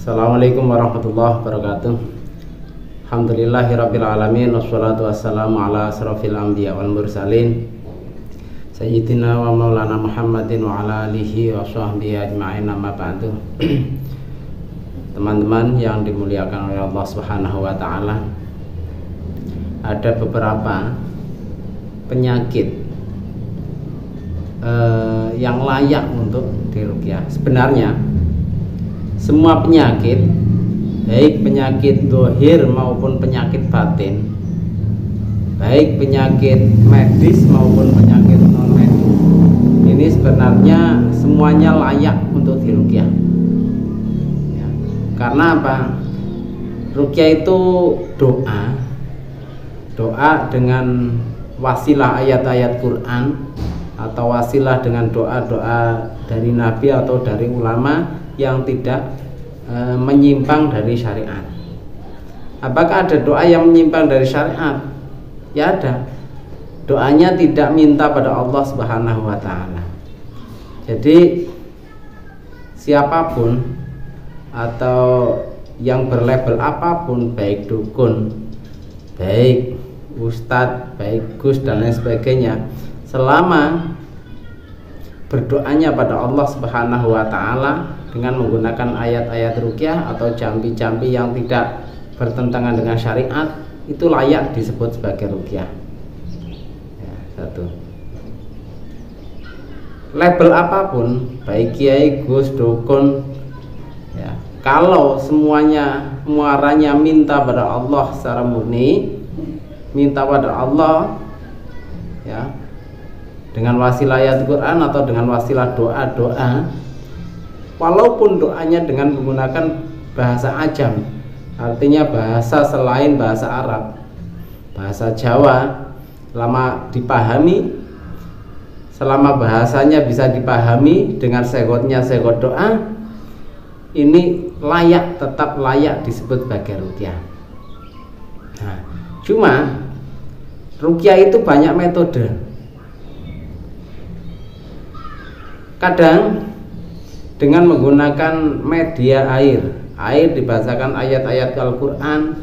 Assalamualaikum warahmatullahi wabarakatuh. Alhamdulillahirabbil alamin wassalatu wassalamu ala asrofil anbiya wal mursalin sayyidina wa maulana Muhammadin wa ala alihi wa sahbihi ajma'in, amma ba'du. Teman-teman yang dimuliakan oleh Allah Subhanahu wa taala, ada beberapa penyakit yang layak untuk diruqyah. Sebenarnya semua penyakit, baik penyakit zahir maupun penyakit batin, baik penyakit medis maupun penyakit non medis, ini sebenarnya semuanya layak untuk diruqyah. Ya, karena apa? Ruqyah itu doa dengan wasilah ayat-ayat Quran atau wasilah dengan doa-doa dari Nabi atau dari ulama yang tidak menyimpang dari syariat. Apakah ada doa yang menyimpang dari syariat? Ya ada. Doanya tidak minta pada Allah Subhanahu wa taala. Jadi siapapun atau yang berlabel apapun, baik dukun, baik ustadz, baik gus dan lain sebagainya, selama berdoanya pada Allah Subhanahu wa taala dengan menggunakan ayat-ayat ruqyah atau jampi-jampi yang tidak bertentangan dengan syariat, itu layak disebut sebagai ruqyah. Ya, satu. Label apapun, baik kiai, gus, dukun, ya, kalau semuanya muaranya minta pada Allah secara murni, minta pada Allah, ya, dengan wasilah ayat Quran atau dengan wasilah doa-doa, walaupun doanya dengan menggunakan bahasa ajam, artinya bahasa selain bahasa Arab, bahasa Jawa, selama dipahami, selama bahasanya bisa dipahami dengan segotnya segot doa, ini layak, tetap layak disebut sebagai ruqyah. Nah, cuma ruqyah itu banyak metode. Kadang dengan menggunakan media air dibacakan ayat-ayat Al-Quran,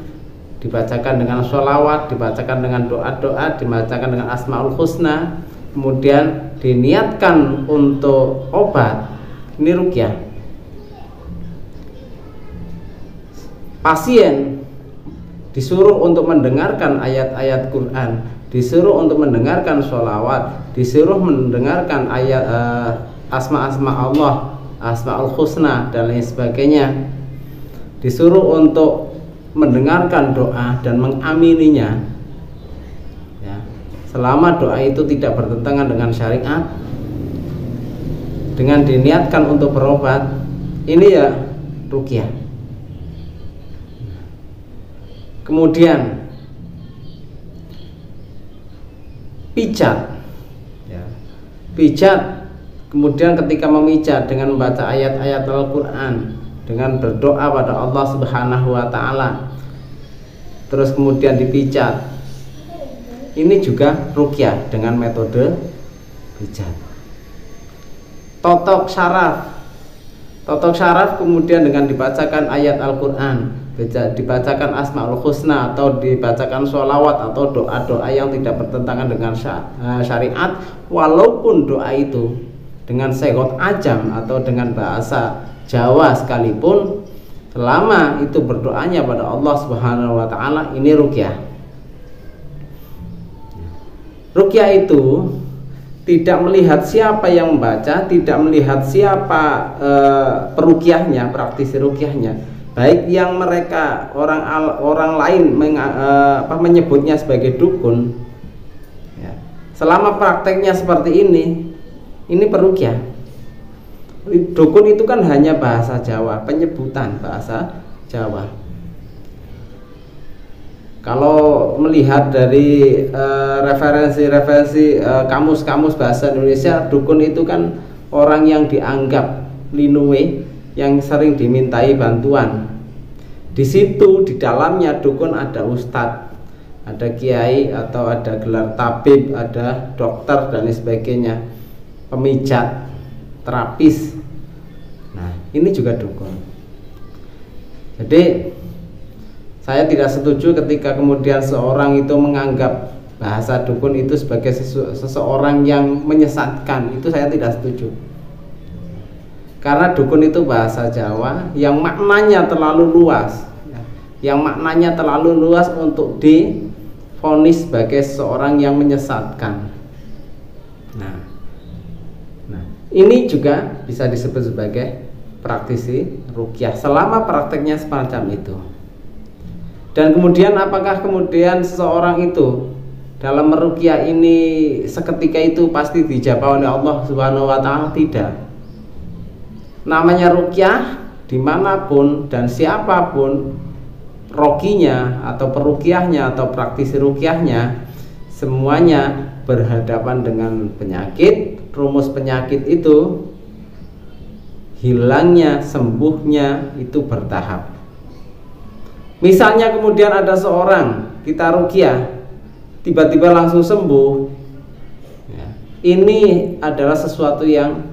dibacakan dengan sholawat, dibacakan dengan doa-doa, dibacakan dengan asmaul husna, kemudian diniatkan untuk obat, ini ruqyah. Pasien disuruh untuk mendengarkan ayat-ayat Quran, disuruh untuk mendengarkan sholawat, disuruh mendengarkan ayat asma-asma Allah, asmaul husna dan lain sebagainya, disuruh untuk mendengarkan doa dan mengamininya, ya, selama doa itu tidak bertentangan dengan syariat, dengan diniatkan untuk berobat, ini ya ruqyah. Kemudian pijat, ya, pijat. Kemudian ketika memijat dengan membaca ayat-ayat Al-Quran, dengan berdoa pada Allah Subhanahu wa taala, terus kemudian dipijat, ini juga ruqyah dengan metode pijat. Totok syaraf kemudian dengan dibacakan ayat Al-Quran, dibacakan asmaul husna atau dibacakan sholawat atau doa-doa yang tidak bertentangan dengan syariat, walaupun doa itu dengan segot ajam atau dengan bahasa Jawa sekalipun, selama itu berdoanya pada Allah Subhanahu wa taala, ini ruqyah. Ruqyah itu tidak melihat siapa yang membaca, tidak melihat siapa peruqyahnya, praktisi ruqyahnya, baik yang mereka orang lain menyebutnya sebagai dukun, ya, selama prakteknya seperti ini peruqyah. Dukun itu kan hanya bahasa Jawa, penyebutan bahasa Jawa. Kalau melihat dari referensi kamus-kamus bahasa Indonesia, dukun itu kan orang yang dianggap linuwe, yang sering dimintai bantuan. Di situ di dalamnya dukun ada ustadz, ada kiai atau ada gelar tabib, ada dokter dan lain sebagainya, pemijat, terapis. Nah, ini juga dukun. Jadi saya tidak setuju ketika kemudian seorang itu menganggap bahasa dukun itu sebagai seseorang yang menyesatkan. Itu saya tidak setuju. Karena dukun itu bahasa Jawa yang maknanya terlalu luas, yang maknanya terlalu luas untuk divonis sebagai seorang yang menyesatkan. Nah, ini juga bisa disebut sebagai praktisi ruqyah selama prakteknya semacam itu. Dan kemudian apakah kemudian seseorang itu dalam meruqyah ini seketika itu pasti dijabah oleh Allah Subhanahu wa Ta'ala? Tidak. Namanya ruqyah dimanapun dan siapapun rokinya atau peruqyahnya atau praktisi ruqyahnya, semuanya berhadapan dengan penyakit. Rumus penyakit itu hilangnya, sembuhnya itu bertahap. Misalnya kemudian ada seorang kita ruqyah tiba-tiba langsung sembuh, ini adalah sesuatu yang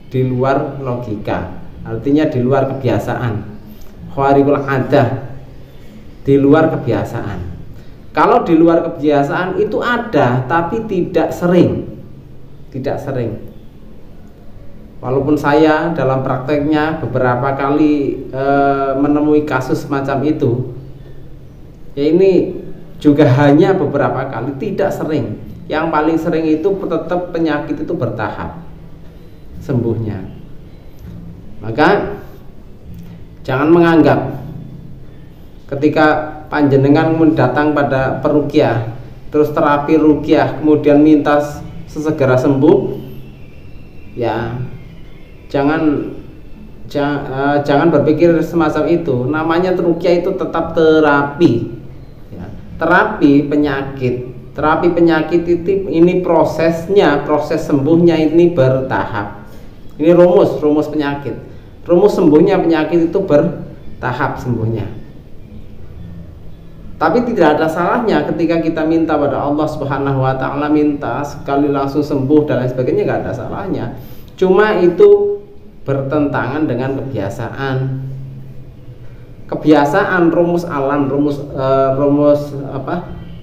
di luar logika, artinya di luar kebiasaan, khariqul adah, di luar kebiasaan. Kalau di luar kebiasaan itu ada, tapi tidak sering. Walaupun saya dalam prakteknya beberapa kali menemui kasus semacam itu, ya ini juga hanya beberapa kali, tidak sering. Yang paling sering itu tetap penyakit itu bertahap sembuhnya. Maka jangan menganggap ketika panjenengan datang pada peruqyah terus terapi ruqyah kemudian minta sesegera sembuh, ya jangan berpikir semacam itu. Namanya ruqyah itu tetap terapi, ya. Terapi penyakit itu ini prosesnya, proses sembuhnya ini bertahap. Ini rumus penyakit. Rumus sembuhnya penyakit itu bertahap sembuhnya. Tapi tidak ada salahnya ketika kita minta pada Allah Subhanahu wa Ta'ala, minta sekali langsung sembuh dan lain sebagainya, nggak ada salahnya. Cuma itu bertentangan dengan kebiasaan rumus alam,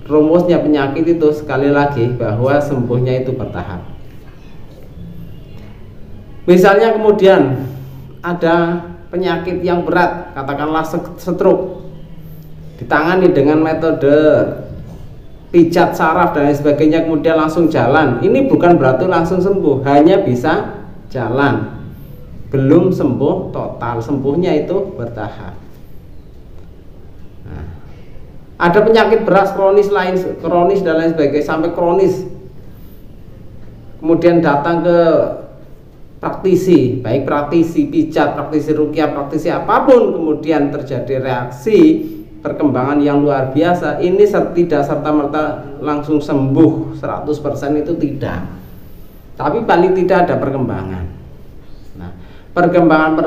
rumusnya penyakit itu sekali lagi bahwa sembuhnya itu bertahap. Misalnya kemudian ada penyakit yang berat, katakanlah stroke, ditangani dengan metode pijat saraf dan lain sebagainya, kemudian langsung jalan. Ini bukan berarti langsung sembuh, hanya bisa jalan, belum sembuh total, sembuhnya itu bertahap. Nah, ada penyakit berat kronis dan lain sebagainya sampai kronis, kemudian datang ke praktisi, baik praktisi pijat, praktisi ruqyah, praktisi apapun, kemudian terjadi reaksi perkembangan yang luar biasa, ini tidak serta-merta langsung sembuh 100% itu tidak, tapi paling tidak ada perkembangan. Nah, perkembangan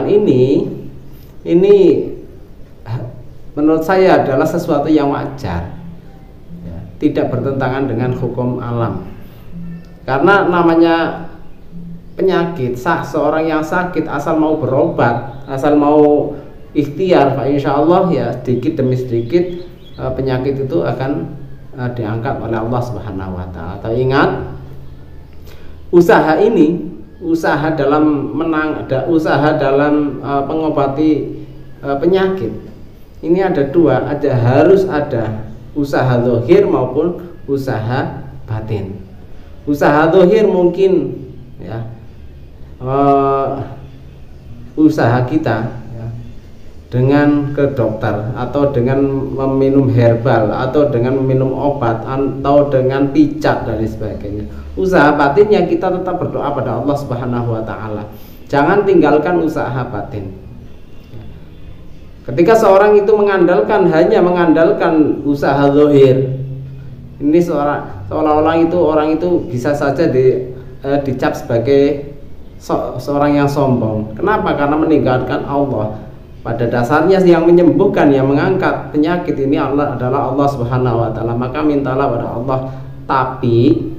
ini menurut saya adalah sesuatu yang wajar, ya, tidak bertentangan dengan hukum alam. Karena namanya penyakit, seorang yang sakit asal mau berobat, asal mau ikhtiar, insya Allah ya sedikit demi sedikit penyakit itu akan diangkat oleh Allah Subhanahu wa Ta'ala. Atau ingat, usaha dalam pengobati penyakit ini ada dua, harus ada usaha zahir maupun usaha batin. Usaha zahir mungkin ya usaha kita ya, dengan ke dokter atau dengan meminum herbal atau dengan meminum obat atau dengan pijat dan sebagainya. Usaha batinnya kita tetap berdoa pada Allah Subhanahu wa Ta'ala. Jangan tinggalkan usaha batin. Ketika seorang itu hanya mengandalkan usaha zahir, ini seolah-olah orang itu bisa saja dicap sebagai seorang yang sombong. Kenapa? Karena meninggalkan Allah. Pada dasarnya yang menyembuhkan, yang mengangkat penyakit ini adalah Allah Subhanahu wa Ta'ala. Maka mintalah pada Allah, tapi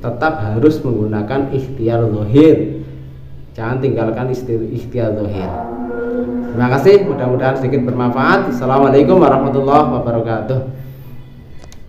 tetap harus menggunakan ikhtiar zahir. jangan tinggalkan ikhtiar zahir. Terima kasih, mudah-mudahan sedikit bermanfaat. Assalamualaikum warahmatullahi wabarakatuh.